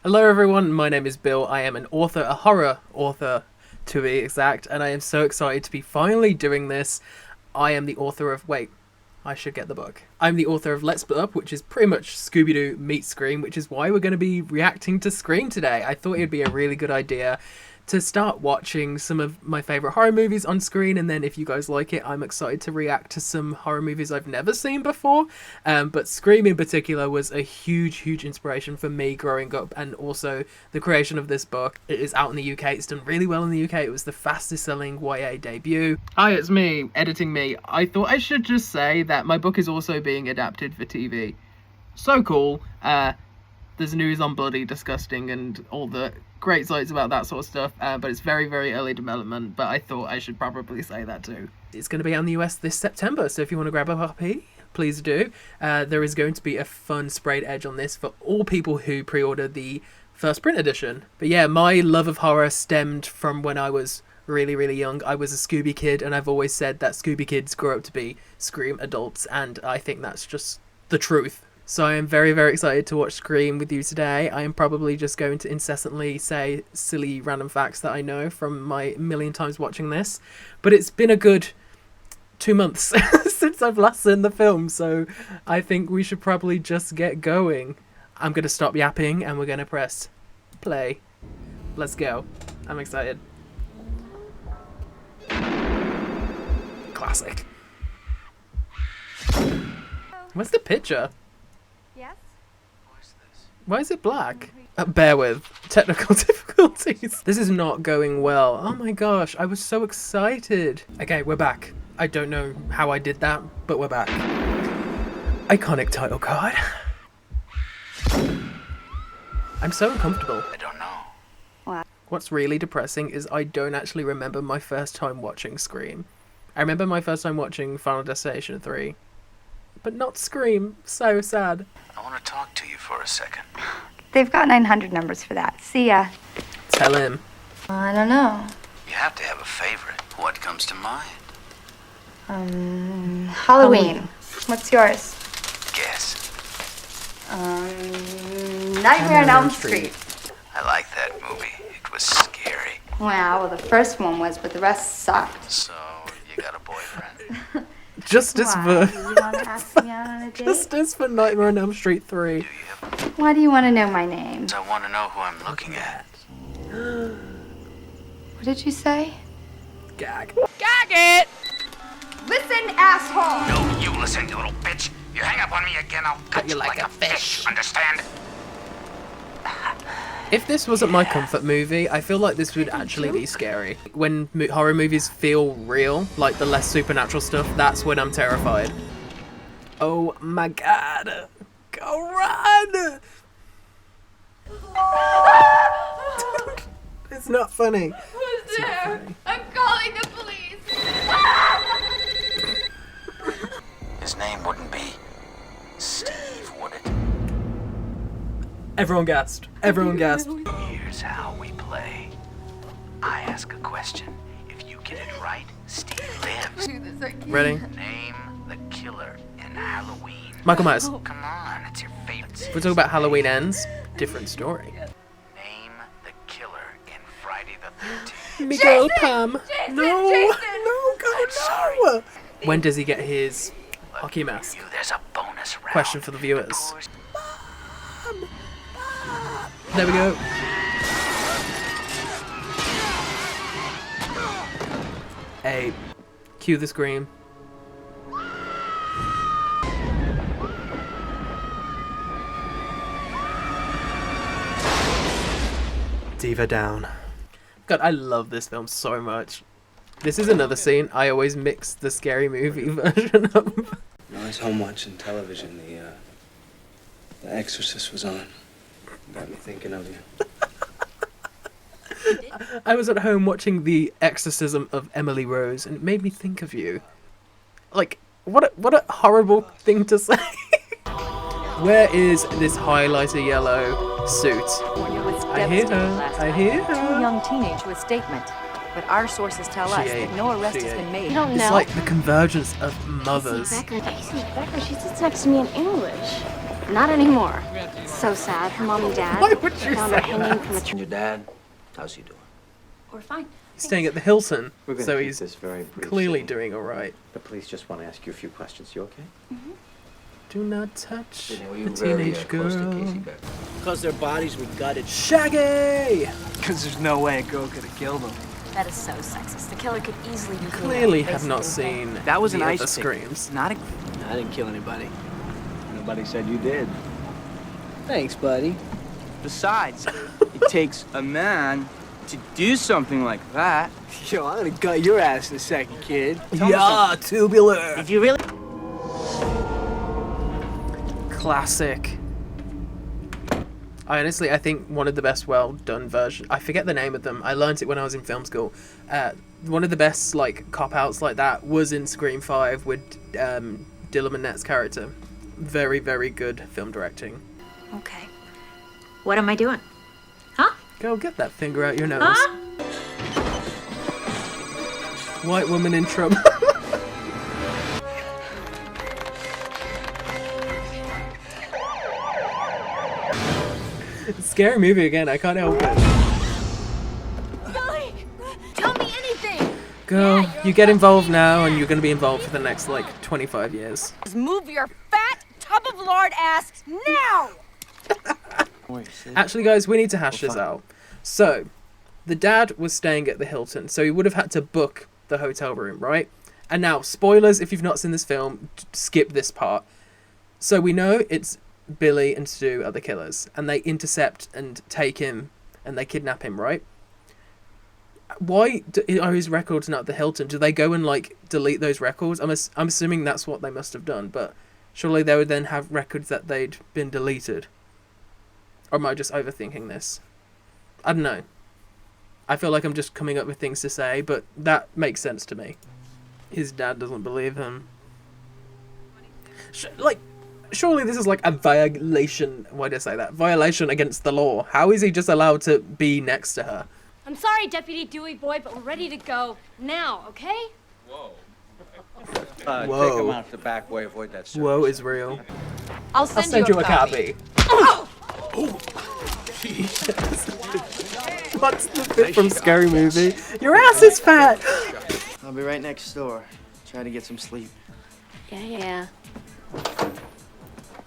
Hello everyone, my name is Bill. I am an author, a horror author to be exact, and I am so excited to be finally doing this. I am the author of... wait, I should get the book. I'm the author of Let's Split Up, which is pretty much Scooby-Doo meets Scream, which is why we're going to be reacting to Scream today. I thought it'd be a really good idea to start watching some of my favourite horror movies on screen, and then if you guys like it, I'm excited to react to some horror movies I've never seen before. But Scream in particular was a huge inspiration for me growing up, and also the creation of this book. It is out in the UK, it's done really well in the UK, it was the fastest selling YA debut. Hi, it's me, editing me. I thought I should just say that my book is also being adapted for TV. So cool. There's news on Bloody Disgusting and all the great sites about that sort of stuff, but it's very early development, but I thought I should probably say that too. It's going to be out in the US this September, so if you want to grab a copy, please do. There is going to be a fun sprayed edge on this for all people who pre-order the first print edition. But yeah, my love of horror stemmed from when I was really young. I was a Scooby kid, and I've always said that Scooby kids grow up to be Scream adults, and I think that's just the truth. So I am very excited to watch Scream with you today. I am probably just going to incessantly say silly random facts that I know from my million times watching this. But it's been a good 2 months since I've last seen the film, so I think we should probably just get going. I'm going to stop yapping and we're going to press play. Let's go. I'm excited. Classic. Where's the picture? Yes? Why is it black? Bear with. Technical difficulties. This is not going well. Oh my gosh, I was so excited. Okay, we're back. I don't know how I did that, but we're back. Iconic title card. I'm so uncomfortable. I don't know. What? What's really depressing is I don't actually remember my first time watching Scream. I remember my first time watching Final Destination 3. But not Scream. So sad. I want to talk to you for a second. They've got 900 numbers for that. See ya. Tell him. I don't know. You have to have a favorite. What comes to mind? Halloween. What's yours? Guess. Nightmare on Elm Street. I like that movie. It was scary. Well, the first one was, but the rest sucked. So, you got a boyfriend? Justice Why? for... Do you want to ask me out on a date? Justice for Nightmare on Elm Street 3. Do you? Why do you want to know my name? I want to know who I'm looking at. What did you say? Gag. Gag it! Listen, asshole! No, you listen, you little bitch. You hang up on me again, I'll cut you you like like a a fish. Understand? If this wasn't my comfort movie, I feel like this would actually be scary. When horror movies feel real, like the less supernatural stuff, that's when I'm terrified. Oh my god. Go run! It's not funny. Who's there? I'm calling the police. His name wouldn't be Steve, would it? Everyone gasped. Everyone gasped. Here's how we play. I ask a question. If you get it right, Steve lives. Do this again. Ready? Name the killer in Halloween. Michael Myers. Come on, it's your favorite. If we talk about Halloween Ends, different story. Name the killer in Friday the 13th. Miguel Pam. Jason, No. Jason. No, I'm God, sorry. no. When does he get his hockey mask? You, there's a bonus round. Question for the viewers. Doors- There we go. Hey, cue the scream. Diva down. God, I love this film so much. This is another scene I always mix the scary movie version of. I was home watching television. The Exorcist was on. Got me thinking of you. I was at home watching The Exorcism of Emily Rose, and it made me think of you. Like, what a horrible thing to say. Where is this highlighter yellow suit? I hear her. I hear Two her. young teenage with statement. But our sources tell us that no arrest has been made. don't It's know. like the convergence of mothers. Becker, she sits next to me in English. Not anymore. So sad. Her mom and dad Why would you found say her hanging from a tree. And your dad, how's he doing? We're fine. He's staying at the Hilton, We're gonna so keep he's this very brief. clearly Sydney. doing all right. The police just want to ask you a few questions. You okay? Do not touch Sydney, were the you very teenage close to Casey girl. Beck? Because their bodies were gutted. Shaggy! Because there's no way a girl could have killed them. That is so sexist. The killer could easily be Clearly have not seen That was the an other ice pick. screams. Not a... I didn't kill anybody. Nobody said you did. Thanks, buddy. Besides, it takes a man to do something like that. Yo, I'm gonna gut your ass in a second, kid. Yeah, tubular. If you really... Classic. I think one of the best well done versions. I forget the name of them. I learned it when I was in film school. One of the best like cop outs like that was in Scream 5 with Dylan Minnette's character. Very, very good film directing. Okay. What am I doing? Huh? Go get that finger out your nose. Huh? White woman in trouble. Scary movie again. I can't help it. Billy! Tell me anything! Girl, you get involved now, and you're gonna be involved for the next like 25 years. Move your fat tub of lard ass now! Actually, guys, we need to hash this out. So, the dad was staying at the Hilton, so he would have had to book the hotel room, right? And now, spoilers, if you've not seen this film, skip this part. So we know it's Billy and Stu are the killers, and they intercept and take him, and they kidnap him, right? Why are his records not at the Hilton? Do they go and, like, delete those records? I'm assuming that's what they must have done, but surely they would then have records that they'd been deleted. Or am I just overthinking this? I don't know. I feel like I'm just coming up with things to say, but that makes sense to me. His dad doesn't believe him. Surely this is like a violation... Why did I say that? Violation against the law. How is he just allowed to be next to her? I'm sorry, Deputy Dewey Boy, but we're ready to go now, okay? Whoa. Take him out the back way. Avoid that service. Whoa is real. I'll I'll send you a copy. What's the bit from Scary Movie? Your ass is fat! I'll be right next door. Try to get some sleep. Yeah.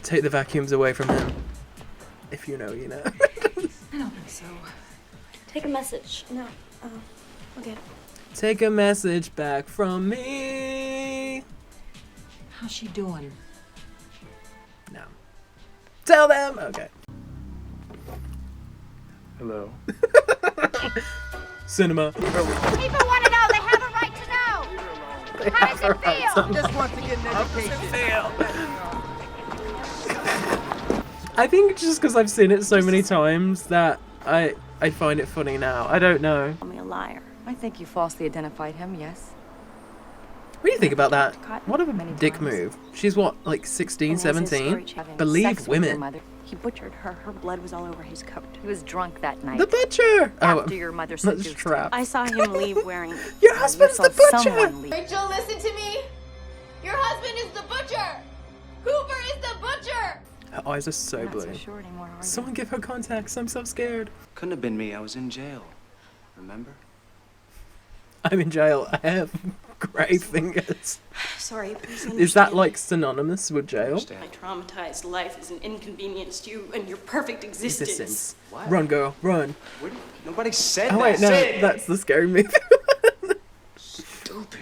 Take the vacuums away from him. If you know, you know. I don't think so. Take a message. No. Okay. Take a message back from me. How's she doing? No. Tell them! Okay. Hello. Cinema. People want to know. They have a right to know. How does it feel? Just want to get an education. I think just because I've seen it so many times that I find it funny now. I don't know. Call me a liar. I think you falsely identified him, yes. What do you think about that? Caught What a many dick times. move. She's what, like 16, And as his 17? story having Believe sex with your women. mother, he butchered her. Her blood was all over his coat. He was drunk that night. The butcher! After your mother that's seduced him. trap. I saw him leave wearing... Your husband's the saw butcher! someone leave. Rachel, listen to me. Your husband is the butcher. Hoover is the butcher. Her eyes are so You're not blue. so sure anymore, are you? Someone give her contacts. I'm so scared. Couldn't have been me. I was in jail. Remember? I'm in jail. I have grey fingers. Sorry, please understand. Is that like synonymous with jail? My traumatized life is an inconvenience to you and your perfect existence. What? Run, girl, run. Nobody said Oh that. wait, no, Say it. that's the Scary Movie. Stupid.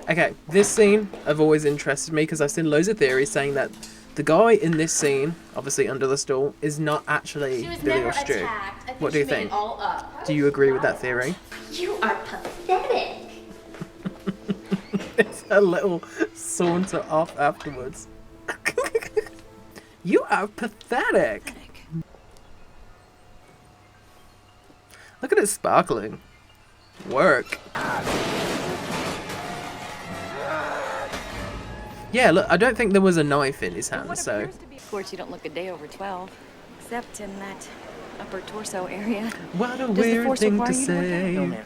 Okay, this scene have always interested me because I've seen loads of theories saying that the guy in this scene, obviously under the stool, is not actually She was Billy never or Stu. attacked. I think What do you she made think? it all up. Do you agree with that theory? You are pathetic. It's a little saunter off afterwards. You are pathetic. Look at it sparkling. Work. Yeah, look, I don't think there was a knife in his hand, so... Of course, you don't look a day over 12. Except in that upper torso area. What a Does the weird force thing to require you to work out? say. No, ma'am.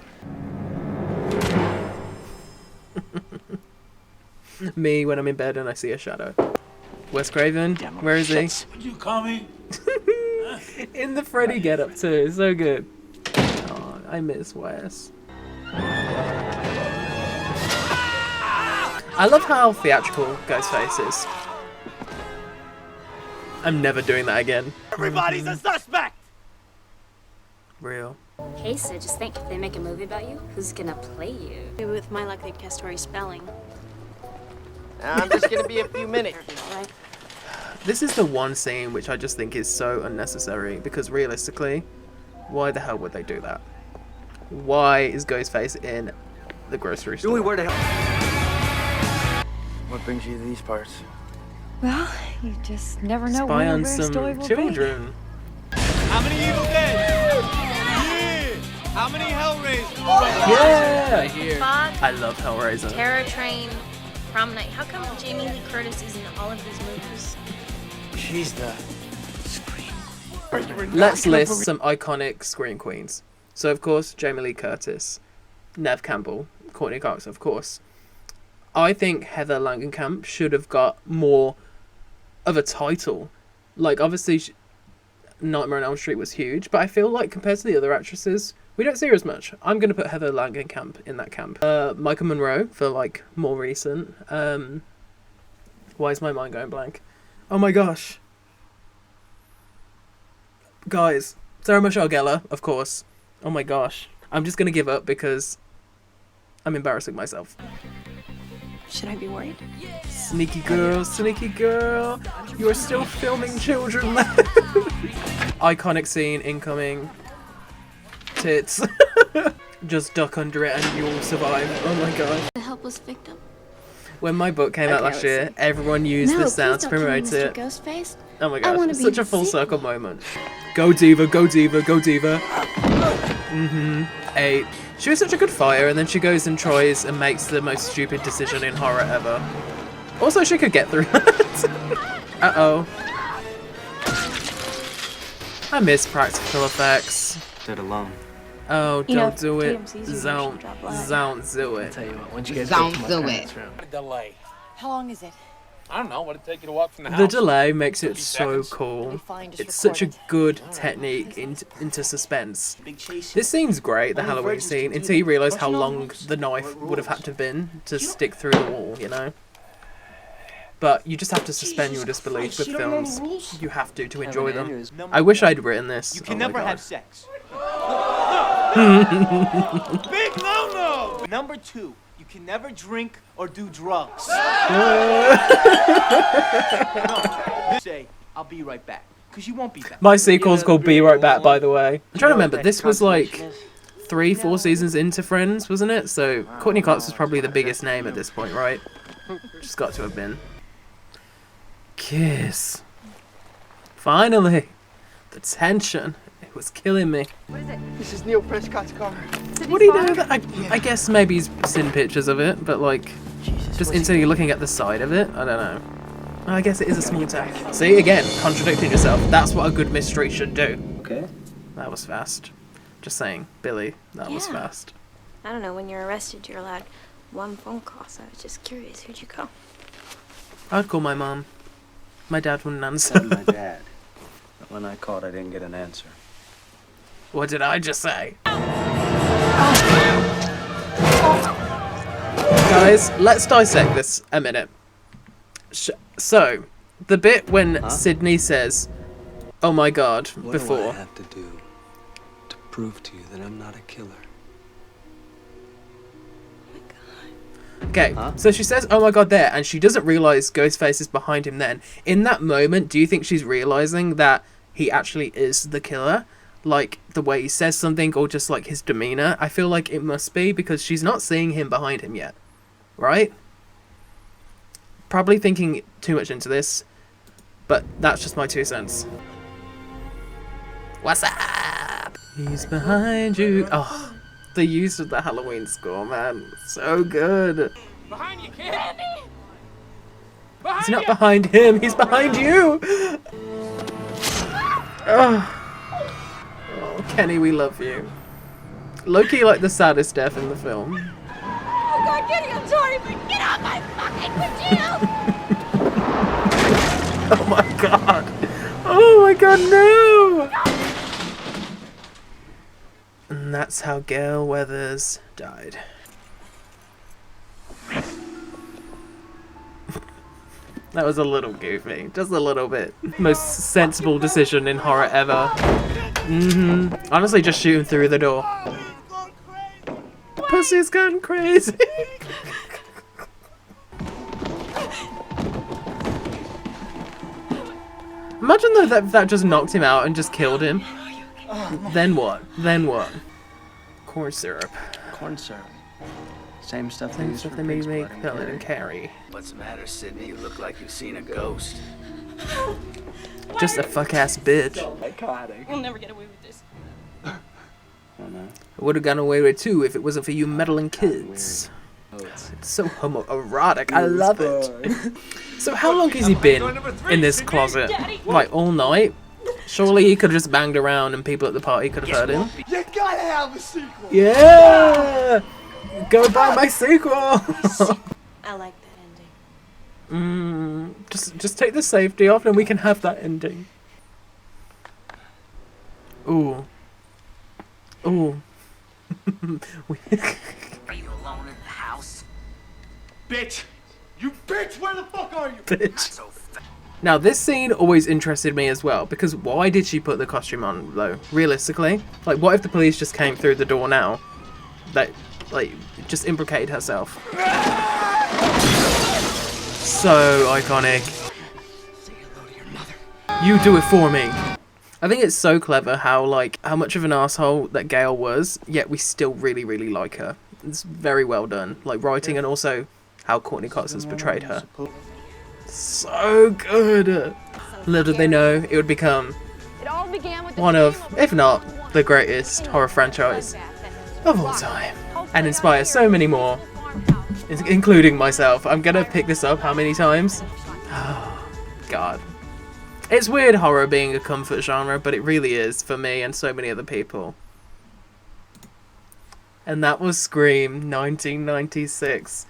Me when I'm in bed and I see a shadow. Wes Craven, where is he? Would you call me? In the Freddy getup too, so good. Oh, I miss Wes. I love how theatrical Ghostface is. I'm never doing that again. Everybody's a suspect! Real. Hey, so just think, if they make a movie about you, who's gonna play you? Maybe with my luck, they'd cast Tori Spelling. I'm just gonna be a few minutes. This is the one scene which I just think is so unnecessary, because realistically, why the hell would they do that? Why is Ghostface in the grocery store? Julie, where the hell? What brings you to these parts? Well, you just never know Spy when or on where a story some will children. How many Evil Dead? Yeah! How many Hellraisers? Yeah! Fog, I love Hellraiser. Terror Train, Prom Night. How come Jamie Lee Curtis is in all of these movies? She's the Scream. Let's list some iconic Scream Queens. So, of course, Jamie Lee Curtis, Neve Campbell, Courtney Cox, of course. I think Heather Langenkamp should have got more of a title. Like, obviously, Nightmare on Elm Street was huge, but I feel like compared to the other actresses, we don't see her as much. I'm going to put Heather Langenkamp in that camp. Micah Monroe for, like, more recent. Why is my mind going blank? Oh my gosh. Guys, Sarah Michelle Gellar, of course. Oh my gosh. I'm just going to give up because I'm embarrassing myself. Should I be worried? Sneaky girl, you are still filming children. Iconic scene incoming. Tits. Just duck under it and you'll survive. Oh my god. The helpless victim. When my book came out last year, everyone used this sound to promote it. Ghostface. Oh my gosh, it's such a full circle moment. Go diva, go diva, go diva. 8. She was such a good fighter, and then she goes and tries and makes the most stupid decision in horror ever. Also, she could get through that. Uh-oh. I miss practical effects. Dead alone. Oh, don't do it. TMC's Don't do it. I'll tell you what, once you get Don't back to do my it. parents' room. Delay. How long is it? I don't know. What did it take you to walk from the house? The delay makes it so 50 seconds. cool. Fine, just It's such a record it. good technique into suspense. Big chase. This scene's great, the Halloween scene, until you realise how long the knife would have had to have been to stick through the wall, you know? But you just have to suspend your disbelief with films. You have to enjoy them. I wish I'd written this. You can Oh my never God. have sex. Big no-no! Number 2, you can never drink or do drugs. Say, I'll be right back. Because you won't be back. My sequel's called Be Right Back, by the way. I'm trying to remember, this was like 3-4 seasons into Friends, wasn't it? So Courtney Cox was probably the biggest name at this point, right? Just got to have been. Kiss. Finally. The tension. It was killing me. This is Neil Prescott's car. What do you know that? I guess maybe he's seen pictures of it, but like, just instantly looking at the side of it, I don't know. I guess it is a small town. See, again, contradicting yourself. That's what a good mystery should do. Okay. That was fast. Just saying, Billy, that was Yeah. fast. I don't know, when you're arrested, you're allowed one phone call, so I was just curious. Who'd you call? I'd call my mom. My dad wouldn't answer. My dad. But when I called, I didn't get an answer. What did I just say? Guys, let's dissect this a minute. So, the bit when Sydney says, "Oh my God," What before. do I have to do to prove to you that I'm not a killer? Okay, so she says, "Oh my God," there, and she doesn't realize Ghostface is behind him then. In that moment, do you think she's realizing that he actually is the killer? Like, the way he says something, or just like his demeanor? I feel like it must be, because she's not seeing him behind him yet. Right? Probably thinking too much into this, but that's just my 2 cents. What's up? He's behind you. Oh, the use of the Halloween score, man. So good. Behind you, kid! He's not behind him, he's behind you! Oh. Oh, Kenny, we love you. Loki, like the saddest death in the film. Oh God, Kenny, I'm sorry, but get off my fucking windshield! Oh my god. Oh my god, no! And that's how Gail Weathers died. That was a little goofy, just a little bit. Most sensible decision in horror ever. Honestly, just shoot him through the door. Pussy's gone crazy. Imagine though that just knocked him out and just killed him. Then what? Then what? Corn syrup. Corn syrup. Same stuff Same stuff they made me Pellet and Carrie. What's the matter, Sydney? You look like you've seen a ghost. Just a fuck ass bitch. Iconic. We'll never get away with this. Oh no. I would have gone away with it too if it wasn't for you meddling kids. It's so homoerotic. I love it. So how long has he been in this closet? Like all night? Surely he could have just banged around and people at the party could have heard him. You gotta have a sequel. Yeah! Go buy my sequel! I like that ending. Just take the safety off and we can have that ending. Ooh. Ooh. Are you alone in the house? Bitch! You bitch! Where the fuck are you? Bitch. Now this scene always interested me as well, because why did she put the costume on though, realistically? Like what if the police just came through the door now? That, like, just implicated herself. So iconic. Say hello to your mother. You do it for me. I think it's so clever how much of an asshole that Gail was, yet we still really, really like her. It's very well done. Like writing and also how Courtney Cox has portrayed her. So good. Little did they know it would become one of, if not the greatest horror franchise of all time, and inspire so many more, including myself. I'm gonna pick this up how many times? Oh, God. It's weird horror being a comfort genre, but it really is for me and so many other people. And that was Scream 1996.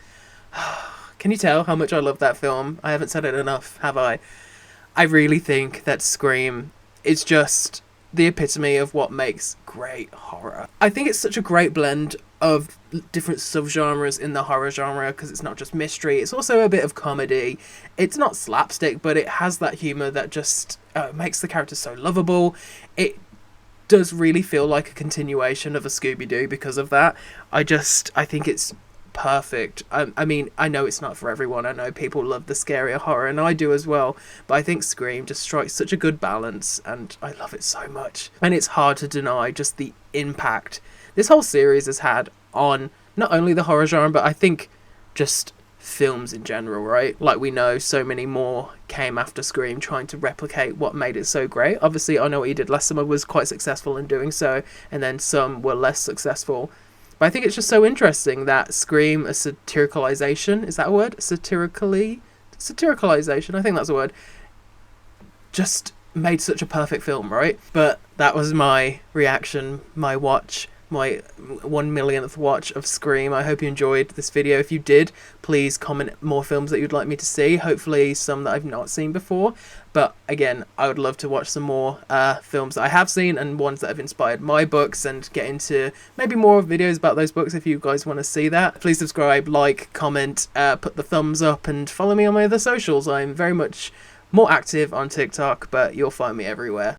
Can you tell how much I love that film? I haven't said it enough, have I? I really think that Scream is just the epitome of what makes great horror. I think it's such a great blend of different subgenres in the horror genre, because it's not just mystery, it's also a bit of comedy. It's not slapstick, but it has that humour that just makes the characters so lovable. It does really feel like a continuation of a Scooby-Doo because of that. I think it's perfect. I mean, I know it's not for everyone. I know people love the scarier horror, and I do as well, but I think Scream just strikes such a good balance, and I love it so much. And it's hard to deny just the impact this whole series has had on not only the horror genre, but I think just films in general, right? Like, we know so many more came after Scream trying to replicate what made it so great. Obviously, I Know What You Did Last Summer was quite successful in doing so, and then some were less successful. But I think it's just so interesting that Scream, a satiricalization, is that a word? Satiricalization, I think that's a word, just made such a perfect film, right? But that was my reaction, my watch, my 1,000,000th watch of Scream. I hope you enjoyed this video. If you did, please comment more films that you'd like me to see. Hopefully some that I've not seen before. But again, I would love to watch some more films that I have seen and ones that have inspired my books, and get into maybe more videos about those books if you guys want to see that. Please subscribe, like, comment, put the thumbs up, and follow me on my other socials. I'm very much more active on TikTok, but you'll find me everywhere.